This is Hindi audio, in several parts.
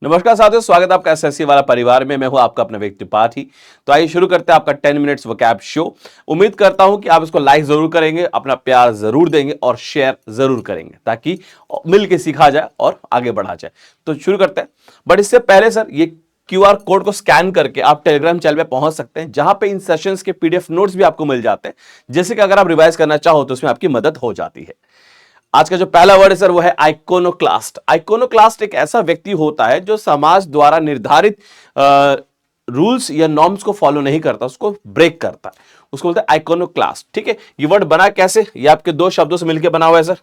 नमस्कार साथियों, स्वागत है आपका एसएससी वाला परिवार में। मैं हूं आपका अपना व्यक्ति त्रिपाठी। तो आइए शुरू करते हैं आपका 10 मिनट्स वोकैब शो। उम्मीद करता हूं कि आप इसको लाइक जरूर करेंगे, अपना प्यार जरूर देंगे और शेयर जरूर करेंगे ताकि मिलकर सीखा जाए और आगे बढ़ा जाए। तो शुरू करते हैं। बट इससे पहले सर, ये क्यूआर कोड को स्कैन करके आप टेलीग्राम चैनल पे पहुंच सकते हैं, जहां पे इन सेशंस के पीडीएफ नोट्स भी आपको मिल जाते हैं, जैसे कि अगर आप रिवाइज करना चाहो तो उसमें आपकी मदद हो जाती है। आज का जो पहला वर्ड है सर वो है आइकोनोक्लास्ट। आइकोनोक्लास्ट एक ऐसा व्यक्ति होता है जो समाज द्वारा निर्धारित रूल्स या नॉर्म्स को फॉलो नहीं करता, उसको ब्रेक करता है, उसको बोलते हैं आइकोनोक्लास्ट। ठीक है, ये वर्ड बना कैसे? ये आपके दो शब्दों से मिलकर बना हुआ है सर।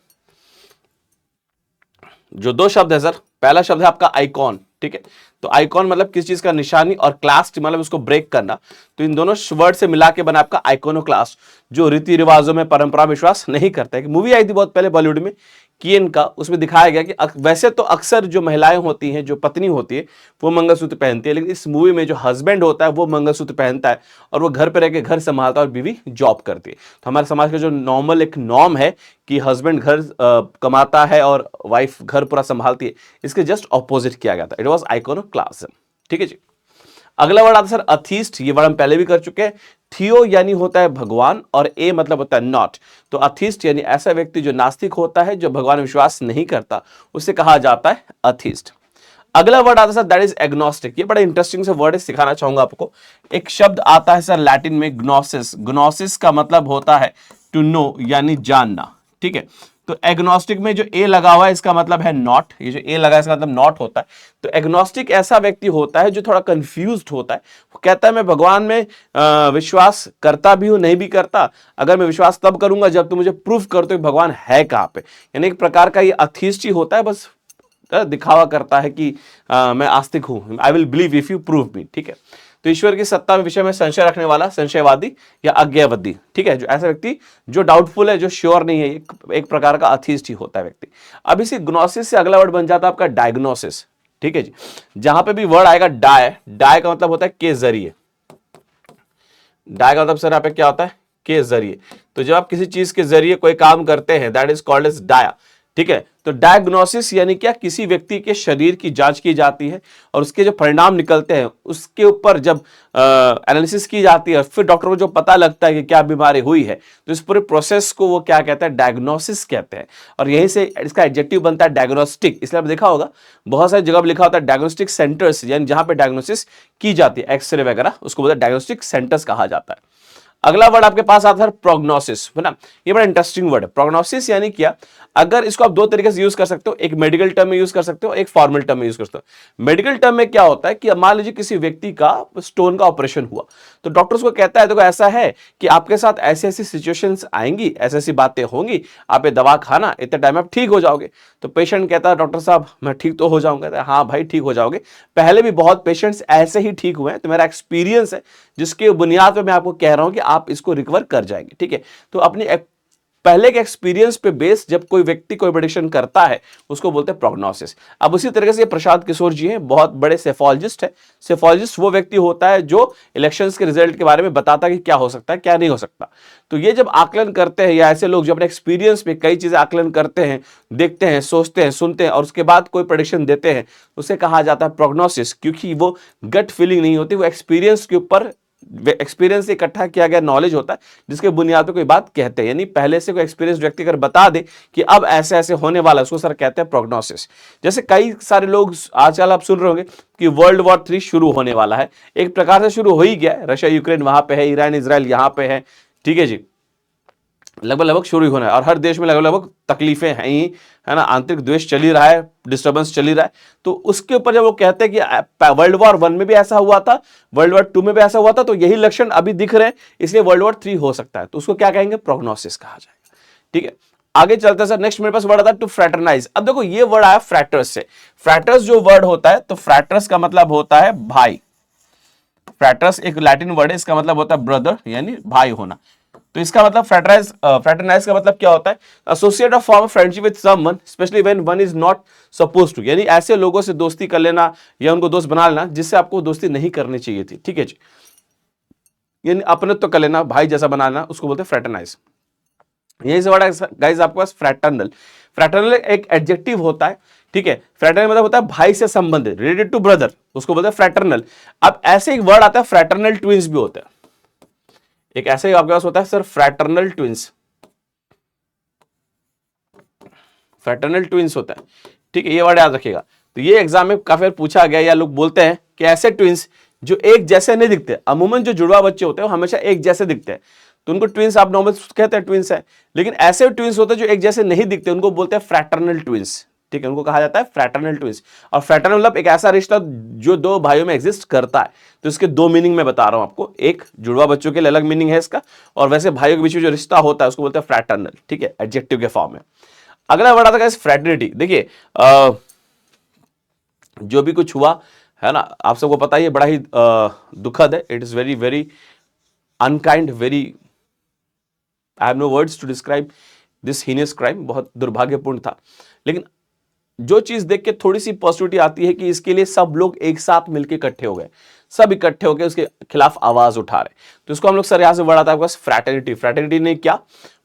जो दो शब्द है सर, पहला शब्द है आपका आइकॉन। ठीक है, तो आइकॉन मतलब किसी चीज का निशानी और क्लास्ट मतलब उसको ब्रेक करना। तो इन दोनों वर्ड से मिला के बना आपका आइकोनोक्लास्ट, जो रीति रिवाजों में परंपरा विश्वास नहीं करता है। एक मूवी आई थी बहुत पहले बॉलीवुड में, कियन का, उसमें दिखाया गया कि वैसे तो अक्सर जो महिलाएं होती हैं, जो पत्नी होती है, वो मंगलसूत्र पहनती है, लेकिन इस मूवी में जो हस्बैंड होता है वो मंगलसूत्र पहनता है और वो घर पर रह के घर संभालता है और बीवी जॉब करती है। तो हमारे समाज का जो नॉर्मल एक नॉर्म है कि हस्बैंड घर कमाता है और वाइफ घर पूरा संभालती है, इसके जस्ट ऑपोजिट किया गया था। It was iconoclast. ठीक है जी। अगला वर्ड आता है सर अथीस्ट। ये वर्ड हम पहले भी कर चुके हैं। थियो यानी होता है भगवान और ए मतलब होता है नॉट। तो अथीस्ट यानी ऐसा व्यक्ति जो नास्तिक होता है, जो भगवान विश्वास नहीं करता, उसे कहा जाता है अथीस्ट। अगला वर्ड आता है सर दैट इज एग्नोस्टिक। ये बड़ा इंटरेस्टिंग से वर्ड है, सिखाना चाहूंगा आपको। एक शब्द आता है सर लैटिन में ग्नोसिस। ग्नोसिस का मतलब होता है टू नो यानी जानना। ठीक है, तो एग्नोस्टिक में जो ए लगा हुआ है इसका मतलब है नॉट। ये जो ए लगा है इसका मतलब नॉट होता है। तो एग्नोस्टिक ऐसा व्यक्ति होता है जो थोड़ा कंफ्यूज्ड होता है। वो कहता है मैं भगवान में विश्वास करता भी हूं, नहीं भी करता। अगर मैं विश्वास तब करूंगा जब तुम मुझे प्रूफ कर दो कि भगवान है कहां पे। यानी एक प्रकार का ये अथीस्ट ही होता है, बस दिखावा करता है कि मैं आस्तिक हूं, I will believe if you prove me. ठीक है, तो ईश्वर की सत्ता विषय में संशय रखने वाला संशयवादी या अज्ञावादी। ठीक है, जो ऐसा व्यक्ति जो डाउटफुल है, जो श्योर नहीं है, एक प्रकार का अथीस्ट ही होता है व्यक्ति। अब इसी ग्नोसिस से अगला वर्ड बन जाता है आपका डायग्नोसिस। ठीक है जी, जहां पे भी वर्ड आएगा डाय, डाय का मतलब होता है के जरिए। डाय का मतलब सर यहाँ पे क्या होता है? के जरिए। तो जब आप किसी चीज के जरिए कोई काम करते हैं, that is called as dyer. ठीक है, तो डायग्नोसिस यानी क्या? किसी व्यक्ति के शरीर की जांच की जाती है और उसके जो परिणाम निकलते हैं उसके ऊपर जब एनालिसिस की जाती है, फिर डॉक्टर को जो पता लगता है कि क्या बीमारी हुई है, तो इस पूरे प्रोसेस को वो क्या कहते हैं? डायग्नोसिस कहते हैं। और यहीं से इसका एडजेक्टिव बनता है डायग्नोस्टिक। इसलिए आप देखा होगा बहुत सारी जगह लिखा होता है डायग्नोस्टिक सेंटर्स, यानी जहां पे डायग्नोसिस की जाती है, एक्सरे वगैरह, उसको बोलते हैं डायग्नोस्टिक सेंटर्स कहा जाता है। अगला वर्ड आपके पास आता है प्रोग्नोसिस, है ना। ये बड़ा इंटरेस्टिंग वर्ड है। प्रोग्नोसिस यानी क्या? अगर इसको आप दो तरीके से यूज कर सकते हो, एक मेडिकल टर्म में यूज कर सकते हो, एक फॉर्मल टर्म में यूज कर सकते हो। मेडिकल टर्म में क्या होता है कि मान लीजिए किसी व्यक्ति का स्टोन का ऑपरेशन हुआ, तो डॉक्टर उसको कहता है देखो ऐसा है कि आपके साथ ऐसी ऐसी सिचुएशंस आएंगी, ऐसी ऐसी बातें होंगी, आप ये दवा खाना, इतने टाइम आप ठीक हो जाओगे। तो पेशेंट कहता है डॉक्टर साहब मैं ठीक तो हो जाऊंगा। हाँ भाई ठीक हो जाओगे, पहले भी बहुत पेशेंट्स ऐसे ही ठीक हुए हैं, तो मेरा एक्सपीरियंस है जिसके बुनियाद पर मैं आपको कह रहा हूं कि आप इसको रिकवर कर जाएंगे। ठीक है, तो अपनी पहले के एक्सपीरियंस पे बेस जब कोई व्यक्ति कोई प्रेडिक्शन करता है उसको बोलते हैं प्रोग्नोसिस। अब उसी तरीके से प्रशांत किशोर जी हैं, बहुत बड़े सेफोलॉजिस्ट है। सेफोलॉजिस्ट वो व्यक्ति होता है जो इलेक्शंस के रिजल्ट के बारे में बताता है कि क्या हो सकता है क्या नहीं हो सकता। तो ये जब आकलन करते हैं, या ऐसे लोग जो अपने एक्सपीरियंस में कई चीजें आकलन करते हैं, देखते हैं, सोचते हैं, सुनते हैं और उसके बाद कोई प्रेडिक्शन देते हैं, उसे कहा जाता है प्रोग्नोसिस। क्योंकि वो गट फीलिंग नहीं होती, वो एक्सपीरियंस के ऊपर, एक्सपीरियंस से इकट्ठा किया गया नॉलेज होता है जिसके बुनियाद पर कोई बात कहते हैं। यानी पहले से कोई एक्सपीरियंस व्यक्ति अगर बता दे कि अब ऐसे ऐसे होने वाला, उसको सर कहते हैं प्रोग्नोसिस। जैसे कई सारे लोग आजकल आप सुन रहे होंगे कि वर्ल्ड वॉर 3 शुरू होने वाला है। एक प्रकार से शुरू हो ही गया है, रशिया यूक्रेन वहां पे है, ईरान इजराइल यहां पे है। ठीक है जी, लगभग शुरू ही होना है और हर देश में लगभग तकलीफें हैं ही, है ना, आंतरिक द्वेष चल ही रहा है, डिस्टर्बेंस चल ही रहा है। तो उसके ऊपर जब वो कहते हैं कि वर्ल्ड वॉर 1 में भी ऐसा हुआ था, वर्ल्ड वॉर 2 में भी ऐसा हुआ था, तो यही लक्षण अभी दिख रहे हैं, इसलिए वर्ल्ड वॉर 3 हो सकता है। तो उसको क्या कहेंगे? प्रोग्नोसिस कहा जाएगा। ठीक है, आगे चलते हैं सर। नेक्स्ट मेरे पास वर्ड आता है टू फ्रैटरनाइज। अब देखो ये वर्ड आया फ्रैटर्स से। फ्रैटर्स जो वर्ड होता है, तो फ्रैटर्स का मतलब होता है भाई। फ्रैटर्स एक लैटिन वर्ड है, इसका मतलब होता है ब्रदर यानी भाई होना। तो इसका मतलब फ्रैटरनाइज का मतलब क्या होता है? Associate of form friendship with someone especially when one is not supposed to. यानी ऐसे लोगों से दोस्ती कर लेना या उनको दोस्त बना लेना जिससे आपको दोस्ती नहीं करनी चाहिए थी। ठीक है जी, यानी अपनत्व कर लेना, भाई जैसा बनाना, उसको बोलते हैं फ्रैटरनाइज। यही से वर्ड गाइस आपके पास फ्रैटर्नल। फ्रैटर्नल एक एडजेक्टिव होता है ठीक है। फ्रैटर्नल मतलब होता है भाई से संबंधित, रिलेटेड टू ब्रदर, उसको बोलते हैं फ्रैटर्नल। अब ऐसे एक वर्ड आता है फ्रैटर्नल ट्विंस भी होता है, एक ऐसे ही आपके पास होता है sir fraternal twins, fraternal twins होता है, ठीक है, ये वर्ड याद रखिएगा। तो ये एग्जाम में काफी बार पूछा गया, या लोग बोलते हैं कि ऐसे ट्विंस जो एक जैसे नहीं दिखते, अमूमन जो जुड़वा बच्चे होते हैं वो हमेशा एक जैसे दिखते हैं, तो उनको ट्विंस आप नॉर्मल कहते हैं ट्विंस है, लेकिन ऐसे ट्विंस होते हैं जो एक जैसे नहीं दिखते, उनको बोलते हैं फ्रैटर्नल ट्विंस, ठीक है, उनको कहा जाता है फ्रैटर्नल ट्विंस। और फ्रैटर्नल मतलब एक ऐसा रिश्ता जो दो भाइयों में एग्जिस्ट करता है। तो इसके दो मीनिंग में बता रहा हूं आपको, एक जुड़वा बच्चों के लिए अलग मीनिंग है इसका, और वैसे भाइयों के बीच में जो रिश्ता होता है उसको बोलते हैं फ्रैटर्नल, ठीक है, एडजेक्टिव के फॉर्म में। अगला वर्ड आता है फ्रैटर्निटी। देखिए जो भी कुछ हुआ है ना, आप सबको पता ही है, बड़ा ही दुखद है, it is very very unkind, very, I have no words to describe this heinous crime, बहुत दुर्भाग्यपूर्ण था। लेकिन जो चीज देख के थोड़ी सी पॉजिटिविटी आती है कि इसके लिए सब लोग एक साथ मिलकर इकट्ठे हो गए, सब इकट्ठे होकर उसके खिलाफ आवाज उठा रहे, तो इसको हम लोग सर यहां से वर्ड आता है फ्रैटर्निटी। फ्रैटर्निटी ने क्या,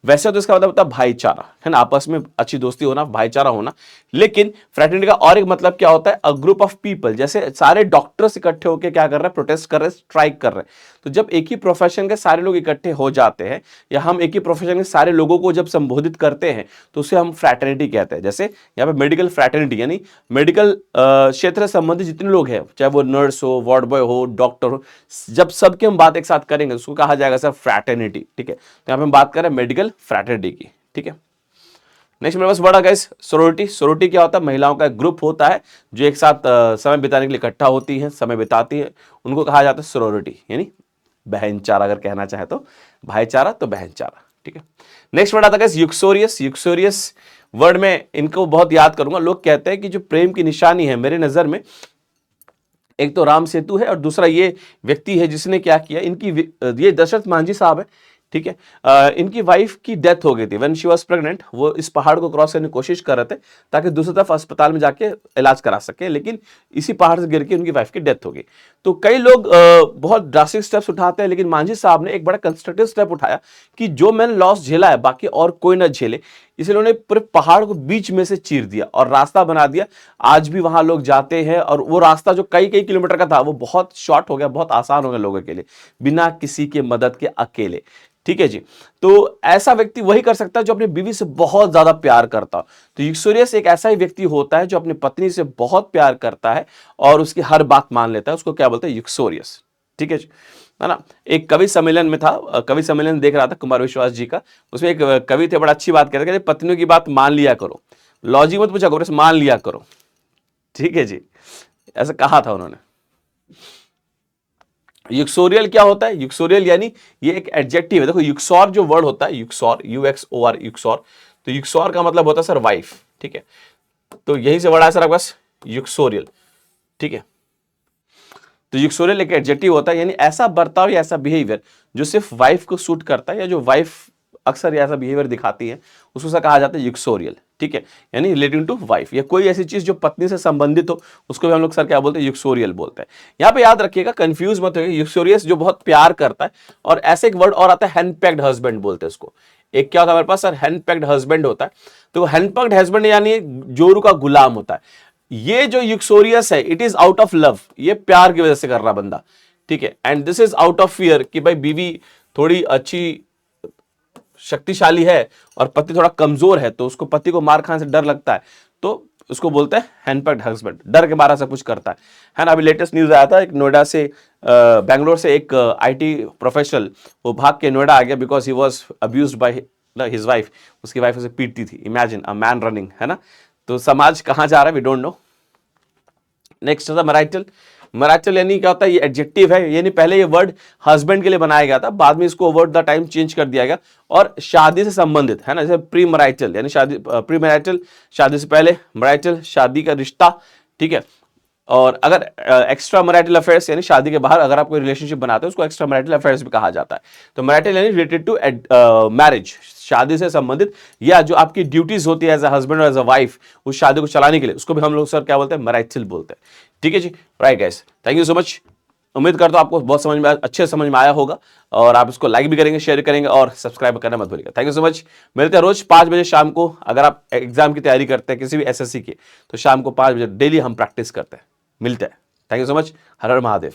वैसे तो इसका मतलब होता है भाईचारा, है ना, आपस में अच्छी दोस्ती होना, भाईचारा होना, लेकिन फ्रैटर्निटी का और एक मतलब क्या होता है, अ ग्रुप ऑफ पीपल। जैसे सारे डॉक्टर्स इकट्ठे होकर क्या कर रहे हैं, प्रोटेस्ट कर रहे हैं, स्ट्राइक कर रहे हैं, तो जब एक ही प्रोफेशन के सारे लोग इकट्ठे हो जाते हैं, या हम एक ही प्रोफेशन के सारे लोगों को जब संबोधित करते हैं, तो उसे हम फ्रैटर्निटी कहते हैं। जैसे यहाँ पे मेडिकल फ्रैटर्निटी, यानी मेडिकल क्षेत्र से संबंधित जितने लोग हैं, चाहे वो नर्स हो, वार्ड बॉय हो, डॉक्टर हो, जब सबकी हम बात एक साथ करेंगे उसको कहा जाएगा सर फ्रैटर्निटी, ठीक है। तो यहाँ पे हम बात कर रहे हैं मेडिकल फ्रैटर्निटी की, ठीक है। नेक्स्ट मेरे पास वर्ड आ गया सोरोरिटी। सोरोरिटी क्या होता है, महिलाओं का एक ग्रुप होता है जो एक साथ समय बिताने के लिए इकट्ठा होती है, समय बिताती है, उनको कहा जाता है सोरोरिटी, यानी बहनचारा, अगर कहना चाहे तो भाईचारा तो बहनचारा, ठीक है। नेक्स्ट वर्ड आता है यूक्सोरियस। यूक्सोरियस वर्ड में इनको बहुत याद करूंगा। लोग कहते हैं कि जो प्रेम की निशानी है मेरे नजर में, एक तो राम सेतु है और दूसरा ये व्यक्ति है जिसने क्या किया, इनकी ये दशरथ मांझी साहब है, ठीक है। इनकी वाइफ की डेथ हो गई थी व्हेन शी वाज प्रेग्नेंट। वो इस पहाड़ को क्रॉस करने की कोशिश कर रहे थे ताकि दूसरी तरफ अस्पताल में जाके इलाज करा सके, लेकिन इसी पहाड़ से गिर के उनकी वाइफ की डेथ हो गई। तो कई लोग बहुत ड्रास्टिक स्टेप्स उठाते हैं, लेकिन मांझी साहब ने एक बड़ा कंस्ट्रक्टिव स्टेप उठाया कि जो मैंने लॉस झेला है बाकी और कोई ना झेले, इसलिए उन्होंने पूरे पहाड़ को बीच में से चीर दिया और रास्ता बना दिया। आज भी वहां लोग जाते हैं, और वो रास्ता जो कई कई किलोमीटर का था वो बहुत शॉर्ट हो गया, बहुत आसान हो गया लोगों के लिए, बिना किसी के मदद के, अकेले, ठीक है जी। तो ऐसा व्यक्ति वही कर सकता है जो अपनी बीवी से बहुत ज्यादा प्यार करता हो। तो यूक्सोरियस एक ऐसा ही व्यक्ति होता है जो अपनी पत्नी से बहुत प्यार करता है और उसकी हर बात मान लेता है, उसको क्या बोलते हैं, यूक्सोरियस, ठीक है जी, है ना। एक कवि सम्मेलन में था, कवि सम्मेलन देख रहा था कुमार विश्वास जी का, उसमें एक कवि थे, बड़ा अच्छी बात कहते थे, पत्नियों की बात मान लिया करो, लॉजिक मत पूछा करो, मान लिया करो, ठीक है जी, ऐसा कहा था उन्होंने। यूक्सोरियल क्या होता है, यूक्सोरियल यानी ये एक एडजेक्टिव है। देखो यूक्सोर जो वर्ड होता है, यूक्सोर, UXOR, यूक्सोर, तो यूक्सोर का मतलब होता है सर वाइफ, ठीक है। तो यही से वर्ड आया सर आपके पास यूक्सोरियल, ठीक है। तो यूक्सोरियल एक एडजेक्टिव होता है, यानी ऐसा बर्ताव या ऐसा बिहेवियर जो सिर्फ वाइफ को सूट करता है, या जो वाइफ अक्सर ऐसा बिहेवियर दिखाती है, उसको कहा जाता है यूक्सोरियल, ठीक है, यानी रिलेटिंग टू वाइफ, या कोई ऐसी चीज जो पत्नी से संबंधित हो उसको भी हम लोग सर क्या बोलते हैं, यूक्सोरियल बोलते हैं। यहाँ पे याद रखिएगा, कंफ्यूज मत होइए, यूक्सोरियस जो बहुत प्यार करता है। और ऐसे एक वर्ड और आता है हैंडपैक्ड हस्बैंड बोलते हैं उसको। एक क्या होता है हमारे पास सर, हैंडपैक्ड हस्बैंड होता है। तो हैंडपैक्ड हस्बैंड यानी जोरू का गुलाम होता है। ये जो यूक्सोरियस है, it is out of love, ये प्यार की वजह से कर रहा बंदा, ठीक है। And this is out of fear, कि भाई बीवी थोड़ी अच्छी शक्तिशाली है और पति थोड़ा कमजोर है, तो उसको पति को मार खाने से डर लगता है, तो उसको बोलते हैं हैंडपैक्ड हस्बैंड, डर के मारा सब कुछ करता है ना। अभी लेटेस्ट न्यूज आया था, एक नोएडा से बेंगलोर से एक IT प्रोफेशनल वो भाग के नोएडा आ गया because he was abused by his wife. उसकी वाइफ उसे पीटती थी। इमेजिन अ मैन रनिंग, है ना। तो समाज कहां जा रहा है, वी डोंट नो। नेक्स्ट था मैरिटल। मैरिटल यानी क्या होता है, ये एडजेक्टिव है, यानी पहले ये वर्ड हस्बैंड के लिए बनाया गया था, बाद में इसको ओवर द टाइम चेंज कर दिया गया और शादी से संबंधित, है ना। जैसे प्री मैरिटल यानी शादी, प्री मैरिटल शादी से पहले, मैरिटल शादी का रिश्ता, ठीक है। और अगर एक्स्ट्रा मैरिटल अफेयर्स यानी शादी के बाहर अगर आप कोई रिलेशनशिप बनाते हो उसको एक्स्ट्रा मैरिटल अफेयर्स भी कहा जाता है। तो मैरिटल यानी रिलेटेड टू मैरिज, शादी से संबंधित, या जो आपकी ड्यूटीज होती है एज अ हस्बैंड और एज अ वाइफ उस शादी को चलाने के लिए, उसको भी हम लोग सर क्या बोलते हैं, मैरिटल बोलते हैं, ठीक है जी। Right guys, thank you so much. उम्मीद करता हूं आपको बहुत समझ में अच्छे समझ में आया होगा और आप इसको लाइक भी करेंगे, शेयर करेंगे और सब्सक्राइब करना मत भूलिएगा। Thank you so much. मिलते हैं रोज 5 बजे शाम को। अगर आप एग्जाम की तैयारी करते हैं किसी भी एसएससी की, तो शाम को 5 बजे डेली हम प्रैक्टिस करते हैं। मिलते हैं। Thank you so much. Her her Mahadev.